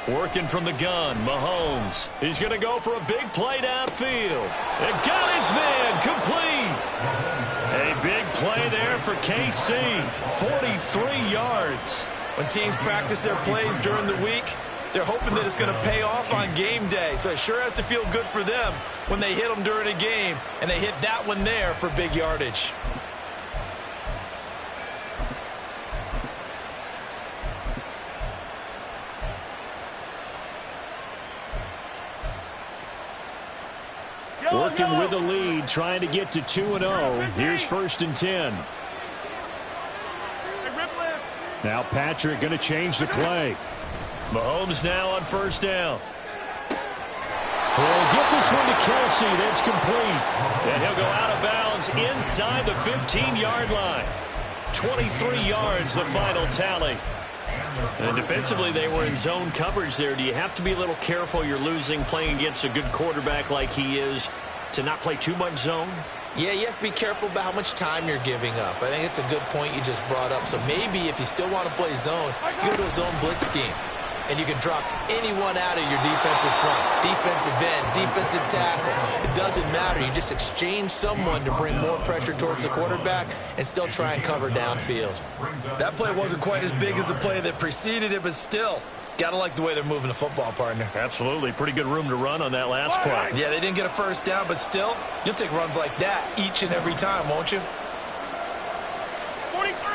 Working from the gun, Mahomes. He's going to go for a big play downfield. And got his man complete. A big play there for KC. 43 yards. When teams practice their plays during the week, they're hoping that it's going to pay off on game day. So it sure has to feel good for them when they hit them during a game. And they hit that one there for big yardage. Working with a lead, trying to get to 2-0. Here's 1st and 10. Now Patrick going to change the play. Mahomes now on 1st down. He'll get this one to Kelsey. That's complete. And he'll go out of bounds inside the 15-yard line. 23 yards, the final tally. And defensively, they were in zone coverage there. Do you have to be a little careful you're losing playing against a good quarterback like he is to not play too much zone? Yeah, you have to be careful about how much time you're giving up. I think it's a good point you just brought up. So maybe if you still want to play zone, you go to a zone blitz scheme. And you can drop anyone out of your defensive front, defensive end, defensive tackle. It doesn't matter. You just exchange someone to bring more pressure towards the quarterback and still try and cover downfield. That play wasn't quite as big as the play that preceded it, but still, gotta like the way they're moving the football, partner. Absolutely. Pretty good room to run on that last play. Yeah, they didn't get a 1st down, but still, you'll take runs like that each and every time, won't you? 43!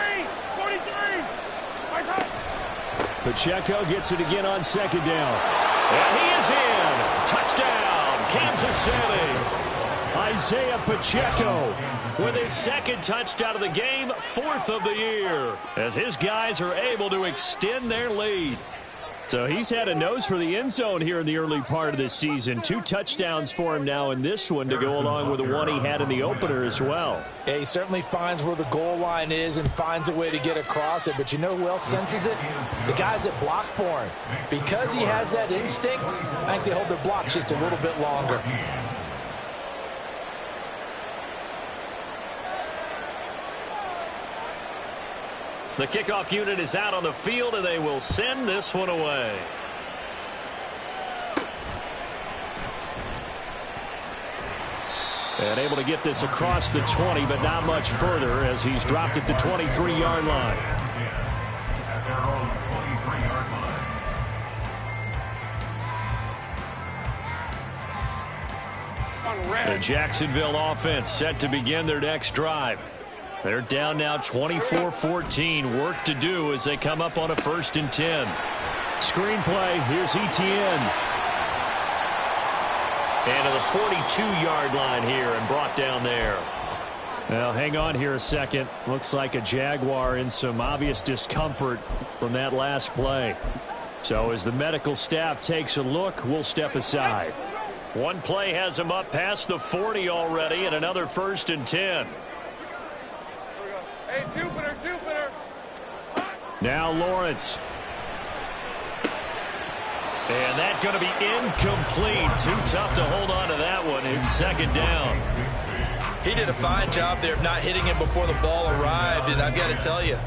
Pacheco gets it again on 2nd down. And he is in. Touchdown, Kansas City. Isaiah Pacheco with his second touchdown of the game, 4th of the year, as his guys are able to extend their lead. So he's had a nose for the end zone here in the early part of this season. 2 touchdowns for him now in this one to go along with the one he had in the opener as well. Yeah, he certainly finds where the goal line is and finds a way to get across it. But you know who else senses it? The guys that block for him. Because he has that instinct, I think they hold their blocks just a little bit longer. The kickoff unit is out on the field, and they will send this one away. And able to get this across the 20, but not much further as he's dropped it to 23-yard line. At their own 23-yard line. The Jacksonville offense set to begin their next drive. They're down now 24-14. Work to do as they come up on a 1st and 10. Screen play. Here's Etienne. And to the 42-yard line here and brought down there. Now, hang on here a second. Looks like a Jaguar in some obvious discomfort from that last play. So as the medical staff takes a look, we'll step aside. One play has him up past the 40 already, and another 1st and 10. Hey, Jupiter. Now Lawrence. And that's going to be incomplete. Too tough to hold on to that one. It's 2nd down. He did a fine job there of not hitting him before the ball arrived, and I've got to tell you,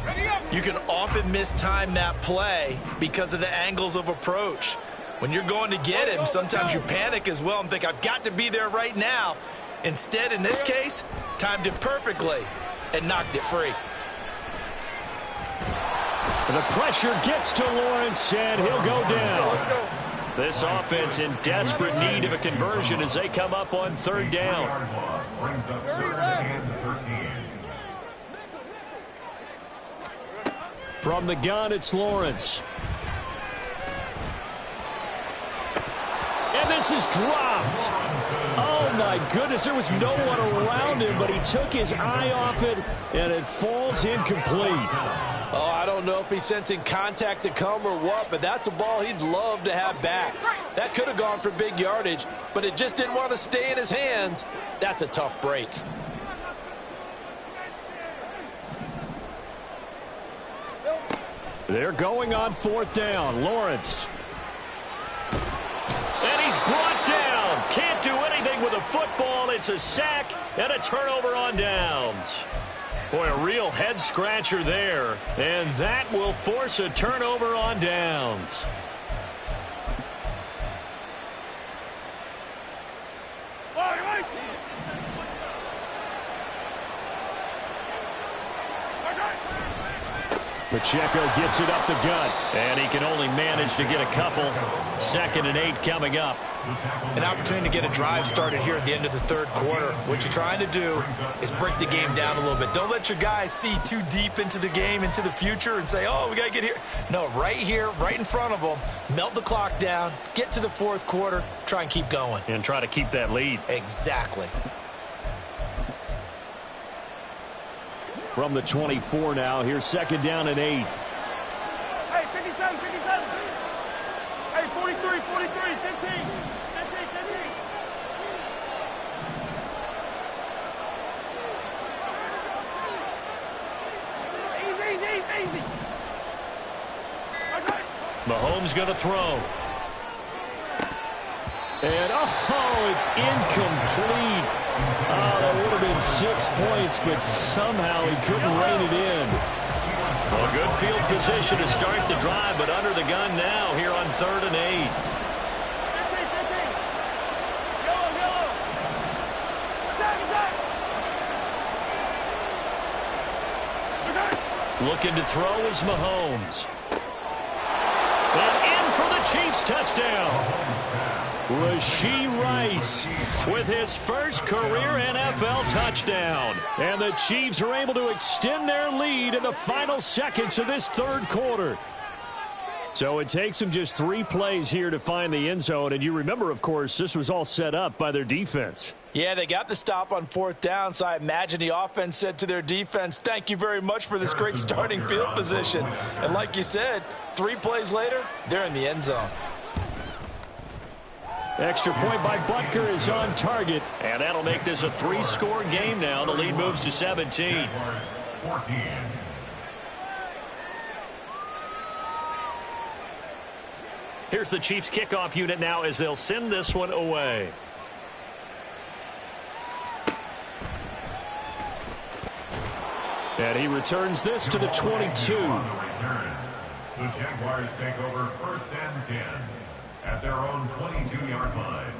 you can often mistime that play because of the angles of approach. When you're going to get him, sometimes you panic as well and think, I've got to be there right now. Instead, in this case, timed it perfectly and knocked it free. The pressure gets to Lawrence, and he'll go down. This offense in desperate need of a conversion as they come up on 3rd down. Brings up 3rd and 13. From the gun, it's Lawrence. And this is dropped. Oh, my goodness. There was no one around him, but he took his eye off it, and it falls incomplete. Oh, I don't know if he's sensing contact to come or what, but that's a ball he'd love to have back. That could have gone for big yardage, but it just didn't want to stay in his hands. That's a tough break. They're going on 4th down. Lawrence. And he's brought down. Can't do anything with a football. It's a sack and a turnover on downs. Boy, a real head-scratcher there. And that will force a turnover on downs. Pacheco gets it up the gut. And he can only manage to get a couple. 2nd and 8 coming up. An opportunity to get a drive started here at the end of the 3rd quarter. What you're trying to do is break the game down a little bit. Don't let your guys see too deep into the game, into the future, and say, oh, we got to get here. No, right here, right in front of them, melt the clock down, get to the 4th quarter, try and keep going. And try to keep that lead. Exactly. From the 24 now, here's 2nd down and 8. Hey, 57. Hey, 43, 15. Easy. Mahomes going to throw. And, oh, it's incomplete. Oh, that would have been 6 points, but somehow he couldn't rein it in. Well, good field position to start the drive, but under the gun now here on 3rd and 8. 15. Looking to throw is Mahomes. And in for the Chiefs touchdown. Rashee Rice with his first career NFL touchdown. And the Chiefs are able to extend their lead in the final seconds of this 3rd quarter. So it takes them just 3 plays here to find the end zone. And you remember, of course, this was all set up by their defense. Yeah, they got the stop on 4th down, so I imagine the offense said to their defense, thank you very much for this great starting field position. And like you said, 3 plays later, they're in the end zone. Extra point by Butker is on target. And that'll make this a 3-score game now. The lead moves to 17. 14. Here's the Chiefs kickoff unit now as they'll send this one away. And he returns this to the 22. On the return, the Jaguars take over 1st and 10 at their own 22-yard line.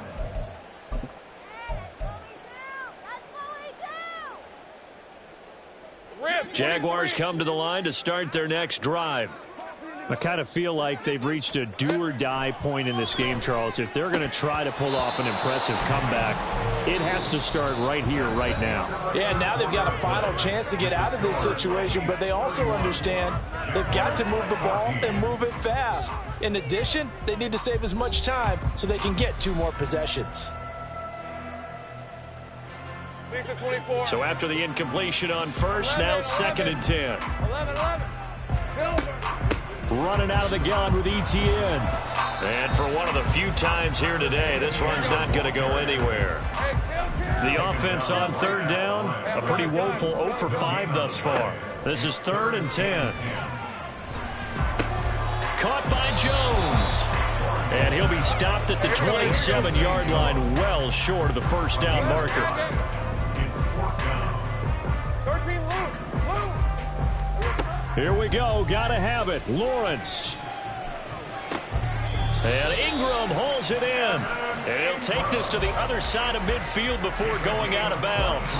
Jaguars come to the line to start their next drive. I kind of feel like they've reached a do-or-die point in this game, Charles. If they're going to try to pull off an impressive comeback, it has to start right here, right now. Yeah, now they've got a final chance to get out of this situation, but they also understand they've got to move the ball and move it fast. In addition, they need to save as much time so they can get 2 more possessions. So after the incompletion on first, now 2nd and 10. 11. Silver. Running out of the gun with Etienne. And for one of the few times here today, this run's not going to go anywhere. The offense on 3rd down, a pretty woeful 0 for 5 thus far. This is 3rd and 10. Caught by Jones. And he'll be stopped at the 27-yard line, well short of the 1st down marker. It's 4th down. 13, Luke. Here we go. Got to have it. Lawrence. And Ingram hauls it in. And he'll take this to the other side of midfield before going out of bounds.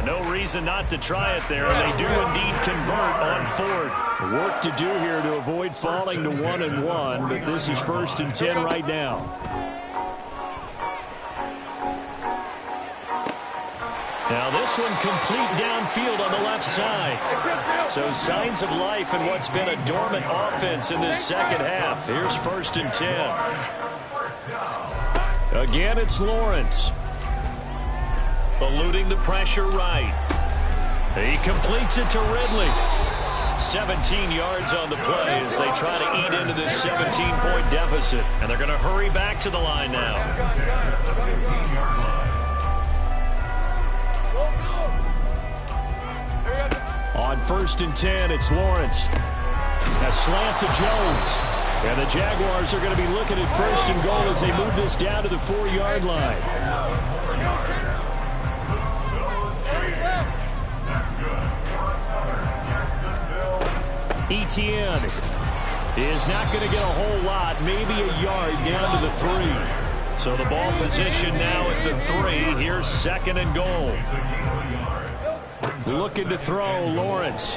No reason not to try it there, and they do indeed convert on 4th. Work to do here to avoid falling to 1-1, but this is 1st and 10 right now. Now this one complete downfield on the left side. So signs of life in what's been a dormant offense in this second half. Here's 1st and 10. Again, it's Lawrence. Eluding the pressure right. He completes it to Ridley. 17 yards on the play as they try to eat into this 17-point deficit. And they're going to hurry back to the line now. On 1st and 10, it's Lawrence. A slant to Jones. And the Jaguars are going to be looking at 1st and goal as they move this down to the 4-yard line. Etienne is not going to get a whole lot, maybe a yard down to the 3. So the ball position now at the 3. Here's 2nd and goal. Looking to throw, Lawrence.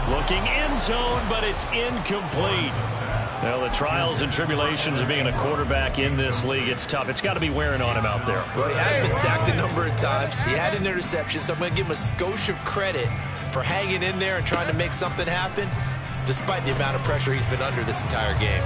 Looking end zone, but it's incomplete. Well, the trials and tribulations of being a quarterback in this league, it's tough. It's got to be wearing on him out there. Well, he has been sacked a number of times. He had an interception, so I'm going to give him a skosh of credit for hanging in there and trying to make something happen, despite the amount of pressure he's been under this entire game.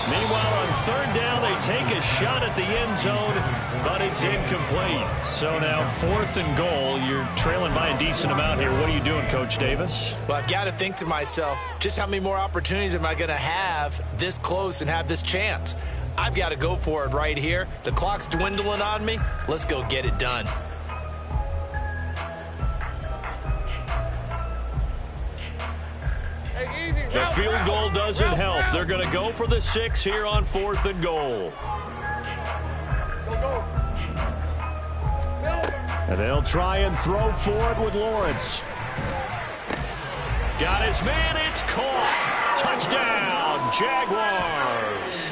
Meanwhile, on 3rd down, they take a shot at the end zone, but it's incomplete. So now 4th and goal. You're trailing by a decent amount here. What are you doing, Coach Davis? Well, I've got to think to myself, just how many more opportunities am I going to have this close and have this chance? I've got to go for it right here. The clock's dwindling on me. Let's go get it done. The field goal doesn't help. They're going to go for the 6 here on 4th and goal. And they'll try and throw for it with Lawrence. Got his man. It's caught. Touchdown, Jaguars.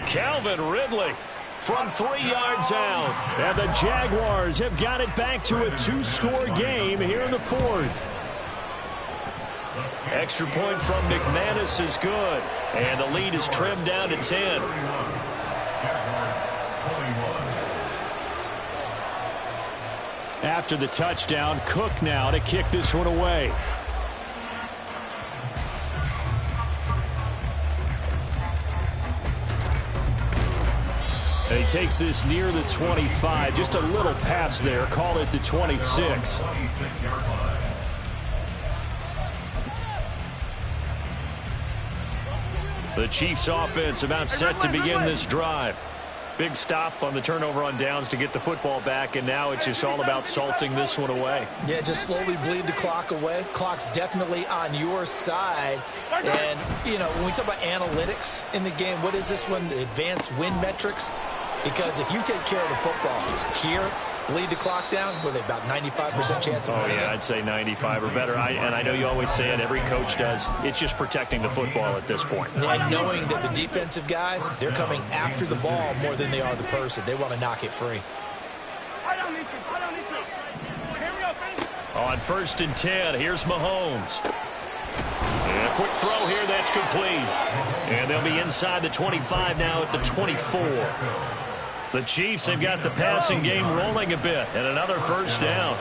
Calvin Ridley from 3 yards out. And the Jaguars have got it back to a 2-score game here in the 4th. Extra point from McManus is good. And the lead is trimmed down to 10. After the touchdown, Cook now to kick this one away. he takes this near the 25. Just a little pass there. Call it the 26. The Chiefs offense about set to begin this drive. Big stop on the turnover on downs to get the football back, and now it's just all about salting this one away. Yeah, just slowly bleed the clock away. Clock's definitely on your side. And, you know, when we talk about analytics in the game, what is this one? Advanced win metrics? Because if you take care of the football here, bleed the clock down, were they about 95% chance of winning? Oh, yeah, I'd say 95 or better. And I know you always say it, every coach does. It's just protecting the football at this point. And knowing that the defensive guys, they're coming after the ball more than they are the person. They want to knock it free. On 1st and 10, here's Mahomes. And a quick throw here, that's complete. And they'll be inside the 25 now at the 24. The Chiefs have got the passing game rolling a bit, and another first down.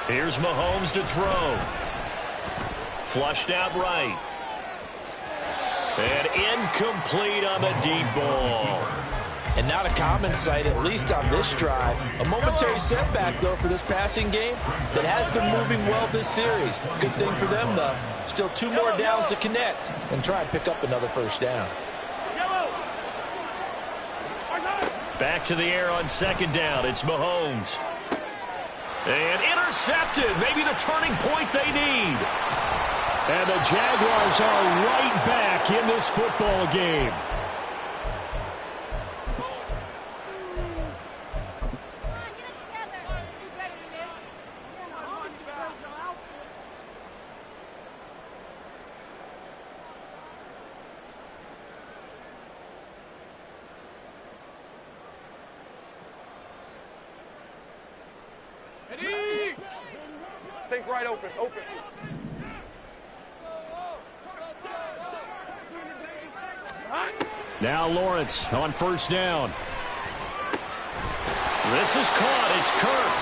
Here's Mahomes to throw. Flushed out right. And incomplete on the deep ball. And not a common sight, at least on this drive. A momentary setback, though, for this passing game that has been moving well this series. Good thing for them, though. Still 2 more downs to connect and try and pick up another first down. Back to the air on 2nd down. It's Mahomes. And intercepted. Maybe the turning point they need. And the Jaguars are right back in this football game. Take right open. Now Lawrence on 1st down. This is caught. It's Kirk.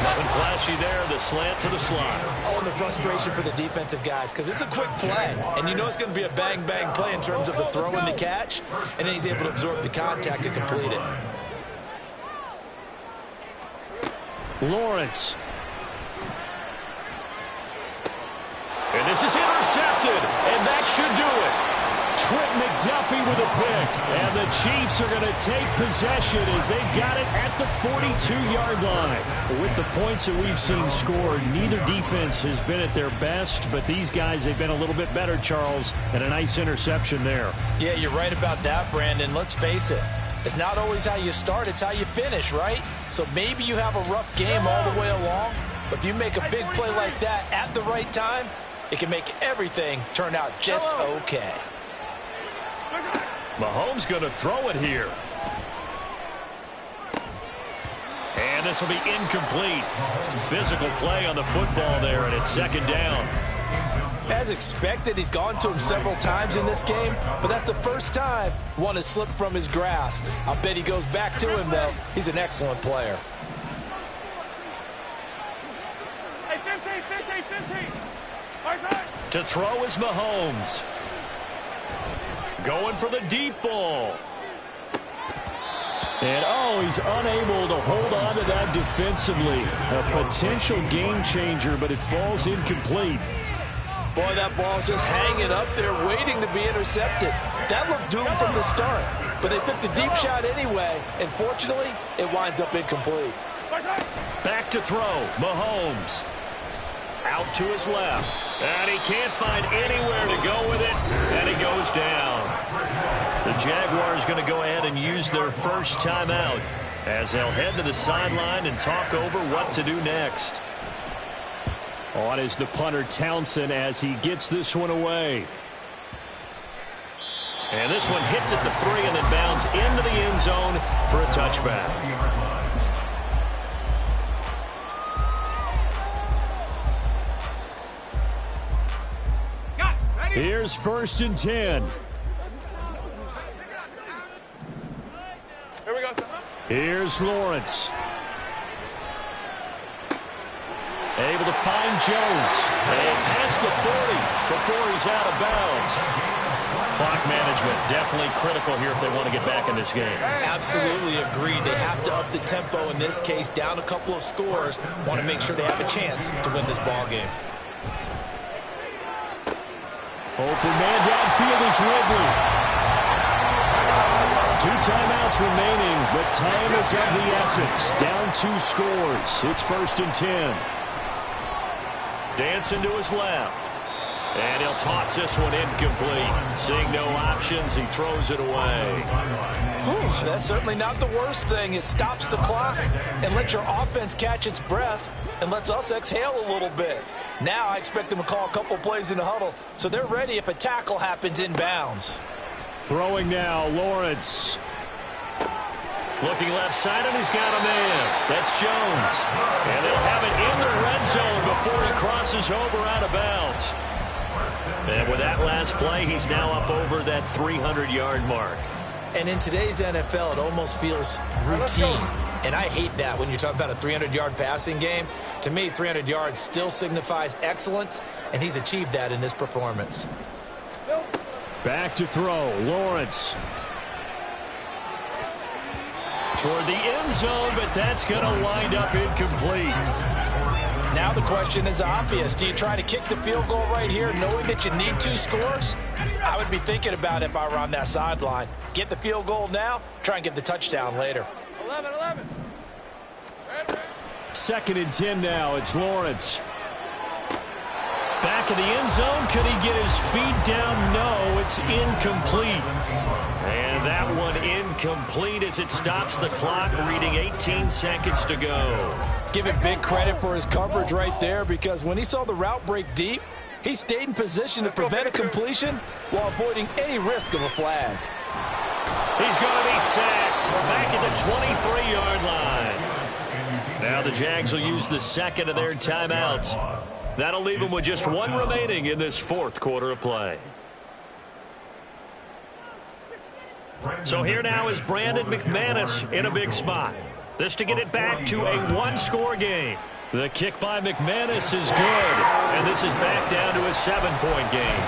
Nothing flashy there. The slant to the slot. Oh, and the frustration for the defensive guys, because it's a quick play. And you know it's going to be a bang-bang play in terms of the throw and the catch. And then he's able to absorb the contact to complete it. Lawrence. And this is intercepted. And that should do it. Trent McDuffie with a pick. And the Chiefs are going to take possession as they've got it at the 42-yard line. With the points that we've seen scored, neither defense has been at their best, but these guys, they've been a little bit better, Charles, and a nice interception there. Yeah, you're right about that, Brandon. Let's face it. It's not always how you start, it's how you finish, right? So maybe you have a rough game all the way along, but if you make a big play like that at the right time, it can make everything turn out just okay. Mahomes going to throw it here. And this will be incomplete. Physical play on the football there, and it's 2nd down. As expected, he's gone to him several times in this game, but that's the first time one has slipped from his grasp. I'll bet he goes back to him, though. He's an excellent player. Hey, 15. To throw is Mahomes. Going for the deep ball. And, oh, he's unable to hold on to that defensively. A potential game changer, but it falls incomplete. Boy, that ball's just hanging up there, waiting to be intercepted. That looked doomed from the start, but they took the deep shot anyway, and fortunately, it winds up incomplete. Back to throw, Mahomes. Out to his left, and he can't find anywhere to go with it, and he goes down. The Jaguars going to go ahead and use their first timeout as they'll head to the sideline and talk over what to do next. On is the punter Townsend as he gets this one away. And this one hits at the 3 and then bounds into the end zone for a touchback. Here's 1st and 10. Here we go. Here's Lawrence. Able to find Jones. And past the 40 before he's out of bounds. Clock management definitely critical here if they want to get back in this game. Absolutely agreed. They have to up the tempo in this case. Down a couple of scores. Want to make sure they have a chance to win this ball game. Open man downfield is Ridley. 2 timeouts remaining, but time is of the essence. Down 2 scores. It's 1st and 10. Dancing to his left. And he'll toss this one incomplete. Seeing no options, he throws it away. Whew, that's certainly not the worst thing. It stops the clock and lets your offense catch its breath and lets us exhale a little bit. Now I expect them to call a couple plays in the huddle so they're ready if a tackle happens inbounds. Throwing now, Lawrence. Looking left side, and he's got a man. That's Jones. And they'll have it in the red zone before he crosses over out of bounds. And with that last play, he's now up over that 300-yard mark. And in today's NFL, it almost feels routine. And I hate that when you talk about a 300-yard passing game. To me, 300 yards still signifies excellence, and he's achieved that in this performance. Back to throw, Lawrence. Toward the end zone, but that's going to wind up incomplete. Now the question is obvious. Do you try to kick the field goal right here knowing that you need 2 scores? I would be thinking about it if I were on that sideline. Get the field goal now, try and get the touchdown later. 11. 2nd and 10 now. It's Lawrence. Back of the end zone. Could he get his feet down? No, it's incomplete. And that one incomplete as it stops the clock, reading 18 seconds to go. Give him big credit for his coverage right there because when he saw the route break deep, he stayed in position to prevent a completion while avoiding any risk of a flag. He's going to be sacked back at the 23-yard line. Now the Jags will use the 2nd of their timeouts. That'll leave them with just 1 remaining in this 4th quarter of play. So here now is Brandon McManus in a big spot. This to get it back to a 1-score game. The kick by McManus is good, and this is back down to a 7-point game.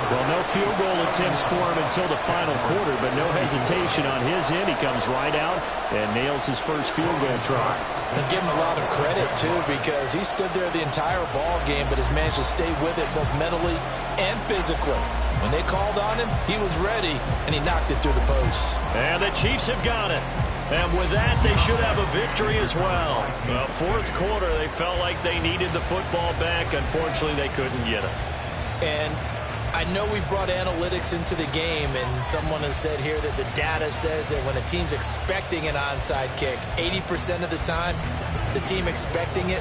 Well, no field goal attempts for him until the final quarter, but no hesitation on his end. He comes right out and nails his first field goal try. And give him a lot of credit, too, because he stood there the entire ball game, but has managed to stay with it both mentally and physically. When they called on him, he was ready, and he knocked it through the posts. And the Chiefs have got it. And with that, they should have a victory as well. Well, 4th quarter, they felt like they needed the football back. Unfortunately, they couldn't get it. And I know we brought analytics into the game, and someone has said here that the data says that when a team's expecting an onside kick, 80% of the time, the team expecting it